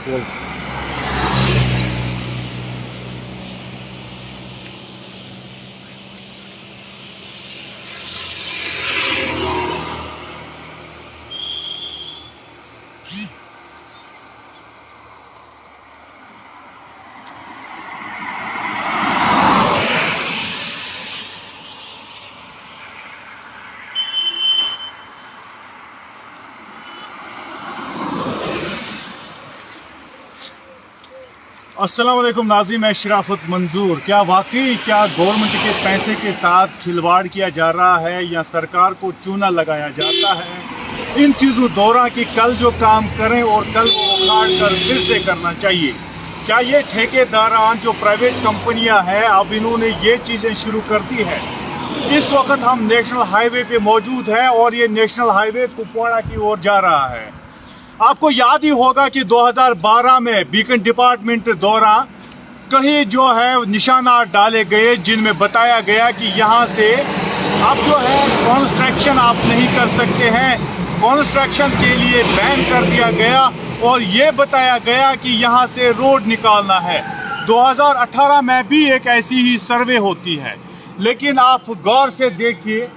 बोल। अस्सलाम वालेकुम नाज़रीन, मैं शराफत मंजूर। क्या वाकई गवर्नमेंट के पैसे के साथ खिलवाड़ किया जा रहा है या सरकार को चूना लगाया जाता है? इन चीज़ों दौरा कि कल जो काम करें और कल को उखाड़ कर फिर से करना चाहिए। क्या ये ठेकेदारान जो प्राइवेट कंपनियां हैं अब इन्होंने ये चीज़ें शुरू कर दी है? इस वक्त हम नेशनल हाईवे पे मौजूद हैं और ये नेशनल हाईवे कुपवाड़ा की ओर जा रहा है। आपको याद ही होगा कि 2012 में बीकन डिपार्टमेंट द्वारा कहीं जो है निशानात डाले गए जिनमें बताया गया कि यहाँ से अब जो है कंस्ट्रक्शन आप नहीं कर सकते हैं, कंस्ट्रक्शन के लिए बैन कर दिया गया और ये बताया गया कि यहाँ से रोड निकालना है। 2018 में भी एक ऐसी ही सर्वे होती है, लेकिन आप गौर से देखिए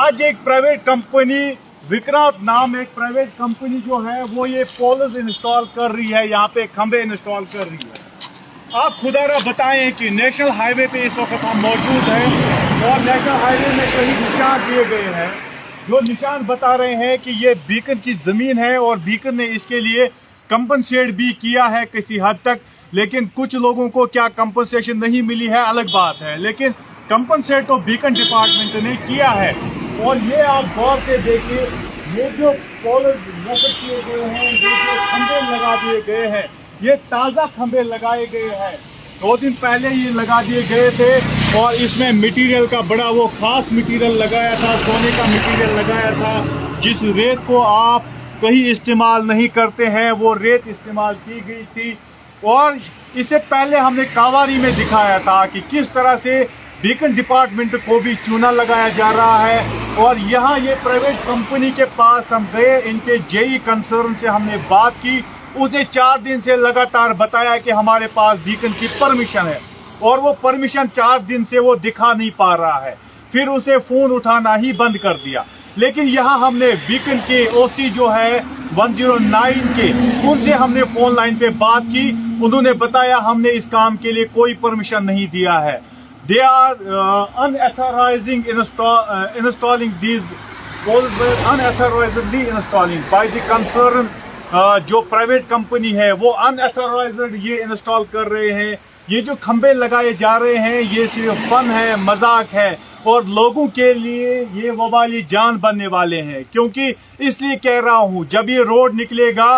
आज एक प्राइवेट कंपनी विक्रांत नाम एक प्राइवेट कंपनी जो है वो ये पोल्स इंस्टॉल कर रही है, यहाँ पे खंबे इंस्टॉल कर रही है। आप खुदारा बताएं कि नेशनल हाईवे पे इस वक्त हम मौजूद हैं और नेशनल हाईवे में कई निशान दिए गए हैं जो निशान बता रहे हैं कि ये बीकन की जमीन है और बीकन ने इसके लिए कंपनसेट भी किया है किसी हद तक, लेकिन कुछ लोगों को क्या कंपनसेशन नहीं मिली है अलग बात है, लेकिन कंपनसेट तो बीकन डिपार्टमेंट ने किया है। और ये आप गौर से देखिए, ये जो पोल नजर किए गए हैं, ये जो खंबे लगा दिए गए हैं, ये ताज़ा खंबे लगाए गए हैं। 2 दिन पहले ये लगा दिए गए थे और इसमें मटेरियल का बड़ा वो खास मटेरियल लगाया था, सोने का मटेरियल लगाया था, जिस रेत को आप कहीं इस्तेमाल नहीं करते हैं वो रेत इस्तेमाल की गई थी। और इससे पहले हमने कावारी में दिखाया था कि किस तरह से बीकन डिपार्टमेंट को भी चूना लगाया जा रहा है। और यहाँ ये प्राइवेट कंपनी के पास हम गए, इनके जेई कंसर्न से हमने बात की, उसने 4 दिन से लगातार बताया कि हमारे पास बीकन की परमिशन है और वो परमिशन 4 दिन से वो दिखा नहीं पा रहा है। फिर उसे फोन उठाना ही बंद कर दिया। लेकिन यहाँ हमने बीकन के ओसी जो है 109 के, उनसे हमने फोन लाइन पे बात की, उन्होंने बताया हमने इस काम के लिए कोई परमिशन नहीं दिया है। They are unauthorizing installing these poles, unauthorizedly installing by the concern जो प्राइवेट कंपनी है वो अनऑथराइज्ड ये इंस्टॉल कर रहे हैं। ये जो खंबे लगाए जा रहे हैं ये सिर्फ फन है, मजाक है और लोगों के लिए ये वबाली जान बनने वाले हैं। क्योंकि इसलिए कह रहा हूँ, जब ये रोड निकलेगा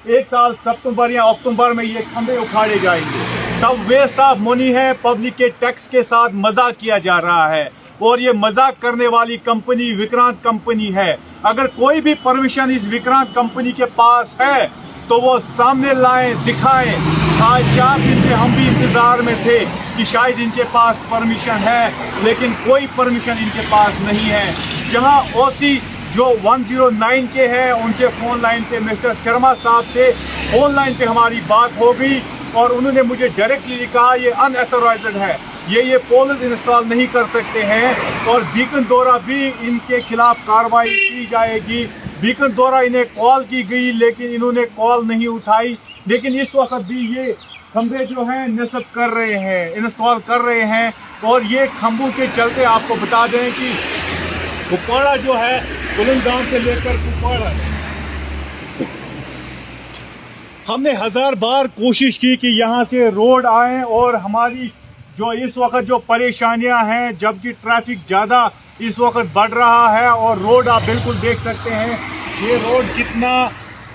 1 साल सितंबर या अक्टूबर में ये खंबे उखाड़े जाएंगे, तब वेस्ट ऑफ मनी है, पब्लिक के टैक्स के साथ मजाक किया जा रहा है और ये मजाक करने वाली कंपनी विक्रांत कंपनी है। अगर कोई भी परमिशन इस विक्रांत कंपनी के पास है तो वो सामने लाएं, दिखाएं। आज 4 दिन से हम भी इंतजार में थे कि शायद इनके पास परमिशन है, लेकिन कोई परमिशन इनके पास नहीं है। जहां ओसी जो 109 के हैं उनसे फोन लाइन पे मिस्टर शर्मा साहब से फोन लाइन पे हमारी बात हो गई और उन्होंने मुझे डायरेक्टली कहा ये अनऑथराइज्ड है, ये पोल्स इंस्टॉल नहीं कर सकते हैं और बीकन द्वारा भी इनके खिलाफ कार्रवाई की जाएगी। बीकन द्वारा इन्हें कॉल की गई लेकिन इन्होंने कॉल नहीं उठाई। लेकिन इस वक्त भी ये खंबे जो हैं नस्ब कर रहे हैं, इंस्टॉल कर रहे हैं और ये खंभों के चलते आपको बता दें कि कुपवाड़ा जो है कुलंगांव से लेकर कुपवाड़ा हमने 1000 बार कोशिश की कि यहाँ से रोड आए और हमारी जो इस वक्त जो परेशानियां हैं, जबकि ट्रैफिक ज़्यादा इस वक्त बढ़ रहा है और रोड आप बिल्कुल देख सकते हैं ये रोड कितना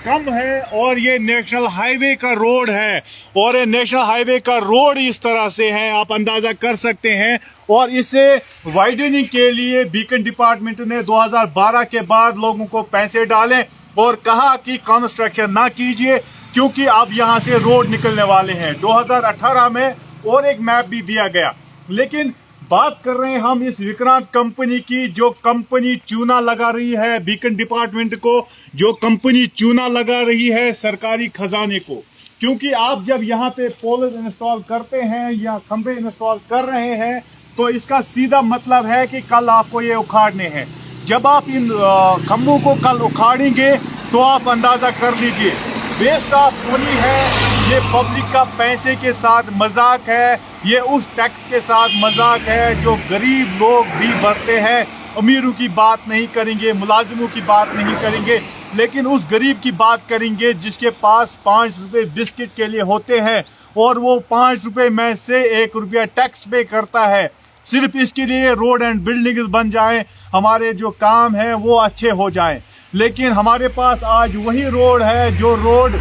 कम है और ये नेशनल हाईवे का रोड है और ये नेशनल हाईवे का रोड इस तरह से है, आप अंदाजा कर सकते हैं। और इसे वाइडनिंग के लिए बीकन डिपार्टमेंट ने 2012 के बाद लोगों को पैसे डाले और कहा कि कंस्ट्रक्शन ना कीजिए क्योंकि अब यहाँ से रोड निकलने वाले हैं। 2018 में और एक मैप भी दिया गया। लेकिन बात कर रहे हैं हम इस विक्रांत कंपनी की, जो कंपनी चूना लगा रही है बीकन डिपार्टमेंट को, जो कंपनी चूना लगा रही है सरकारी खजाने को। क्योंकि आप जब यहाँ पे पोल इंस्टॉल करते हैं या खंबे इंस्टॉल कर रहे हैं तो इसका सीधा मतलब है कि कल आपको ये उखाड़ने हैं। जब आप इन खंभों को कल उखाड़ेंगे तो आप अंदाज़ा कर लीजिए वेस्ट ऑफ मनी है, ये पब्लिक का पैसे के साथ मजाक है, ये उस टैक्स के साथ मजाक है जो गरीब लोग भी भरते हैं। अमीरों की बात नहीं करेंगे, मुलाजिमों की बात नहीं करेंगे, लेकिन उस गरीब की बात करेंगे जिसके पास 5 रुपये बिस्किट के लिए होते हैं और वो 5 रुपये में से 1 रुपया टैक्स पे करता है सिर्फ इसके लिए रोड एंड बिल्डिंग बन जाएं, हमारे जो काम है वो अच्छे हो जाएं। लेकिन हमारे पास आज वही रोड है जो रोड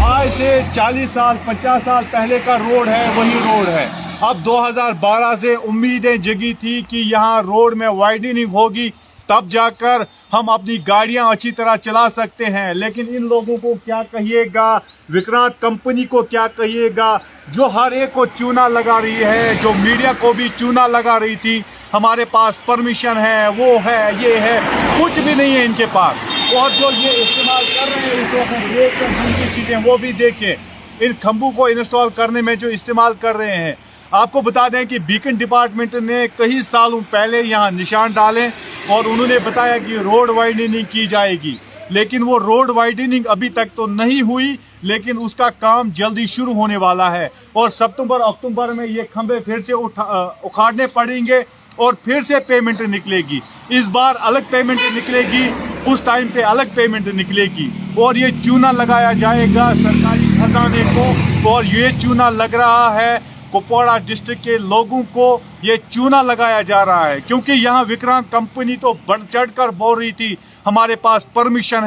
आज से 40 साल 50 साल पहले का रोड है, वही रोड है। अब 2012 से उम्मीदें जगी थी कि यहाँ रोड में वाइडनिंग होगी, तब जाकर हम अपनी गाड़ियां अच्छी तरह चला सकते हैं। लेकिन इन लोगों को क्या कहिएगा, विक्रांत कंपनी को क्या कहिएगा, जो हर एक को चूना लगा रही है, जो मीडिया को भी चूना लगा रही थी। हमारे पास परमिशन है, वो है, ये है, कुछ भी नहीं है इनके पास। और जो ये इस्तेमाल कर रहे हैं इसको चीज़ें वो भी देखें, इन खंभों को इंस्टॉल करने में जो इस्तेमाल कर रहे हैं। आपको बता दें कि बीकन डिपार्टमेंट ने कई सालों पहले यहाँ निशान डाले और उन्होंने बताया कि रोड वाइडनिंग की जाएगी, लेकिन वो रोड वाइडनिंग अभी तक तो नहीं हुई, लेकिन उसका काम जल्दी शुरू होने वाला है। और सितंबर अक्टूबर में ये खंभे फिर से उखाड़ने पड़ेंगे और फिर से पेमेंट निकलेगी। इस बार अलग पेमेंट निकलेगी, उस टाइम पे अलग पेमेंट निकलेगी और ये चूना लगाया जाएगा सरकारी खजाने को। और ये चूना लग रहा है कुपवाड़ा डिस्ट्रिक्ट के लोगों को, ये चूना लगाया जा रहा है, क्योंकि यहाँ विक्रांत कंपनी तो बढ़ चढ़ कर बोल रही थी हमारे पास परमिशन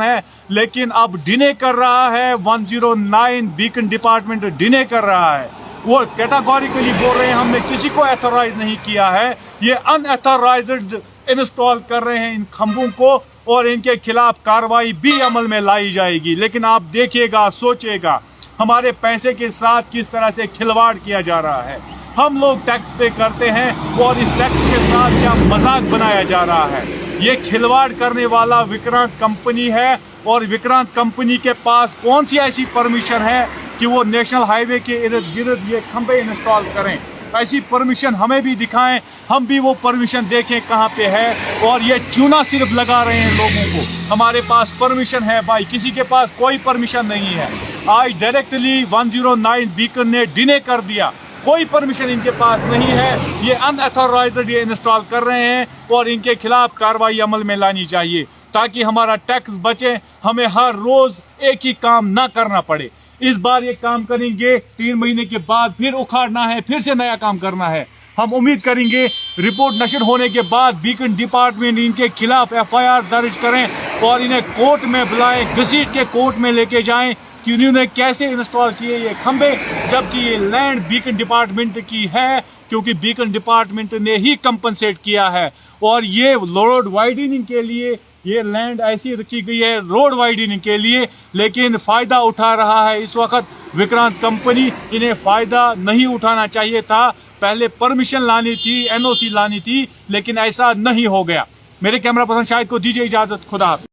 है, लेकिन अब डिने कर रहा है। 109 बीकन डिपार्टमेंट डिने कर रहा है, वो कैटेगोरिकली बोल रहे हैं हमने किसी को ऑथोराइज नहीं किया है, ये अनऑथोराइज्ड इंस्टॉल कर रहे हैं इन खंभों को और इनके खिलाफ कार्रवाई भी अमल में लाई जाएगी। लेकिन आप देखिएगा, सोचिएगा हमारे पैसे के साथ किस तरह से खिलवाड़ किया जा रहा है। हम लोग टैक्स पे करते हैं और इस टैक्स के साथ क्या मजाक बनाया जा रहा है। ये खिलवाड़ करने वाला विक्रांत कंपनी है और विक्रांत कंपनी के पास कौन सी ऐसी परमिशन है कि वो नेशनल हाईवे के इर्द गिर्द ये खंभे इंस्टॉल करें। ऐसी परमिशन हमें भी दिखाएं, हम भी वो परमिशन देखें कहाँ पे है। और ये चूना सिर्फ लगा रहे हैं लोगों को, हमारे पास परमिशन है भाई, किसी के पास कोई परमिशन नहीं है। आज डायरेक्टली 109 बीकन ने डिने कर दिया, कोई परमिशन इनके पास नहीं है, ये अनऑथोराइज्ड ये इंस्टॉल कर रहे हैं और इनके खिलाफ कार्रवाई अमल में लानी चाहिए ताकि हमारा टैक्स बचे, हमें हर रोज एक ही काम ना करना पड़े। इस बार ये काम करेंगे, 3 महीने के बाद फिर उखाड़ना है, फिर से नया काम करना है। हम उम्मीद करेंगे रिपोर्ट नशर होने के बाद बीकन डिपार्टमेंट इनके खिलाफ FIR दर्ज करें और इन्हें कोर्ट में बुलाएं, घसीट के कोर्ट में लेके जाएं कि उन्होंने कैसे इंस्टॉल किए ये खंबे, जबकि ये लैंड बीकन डिपार्टमेंट की है, क्योंकि बीकन डिपार्टमेंट ने ही कंपनसेट किया है। और ये रोड वाइडनिंग के लिए ये लैंड ऐसी रखी गई है रोड वाइडनिंग के लिए, लेकिन फायदा उठा रहा है इस वक्त विक्रांत कंपनी। इन्हें फायदा नहीं उठाना चाहिए था, पहले परमिशन लानी थी, NOC लानी थी, लेकिन ऐसा नहीं हो गया। मेरे कैमरा पर्सन शाहिद को दीजिए इजाजत, खुदा हाफिज़।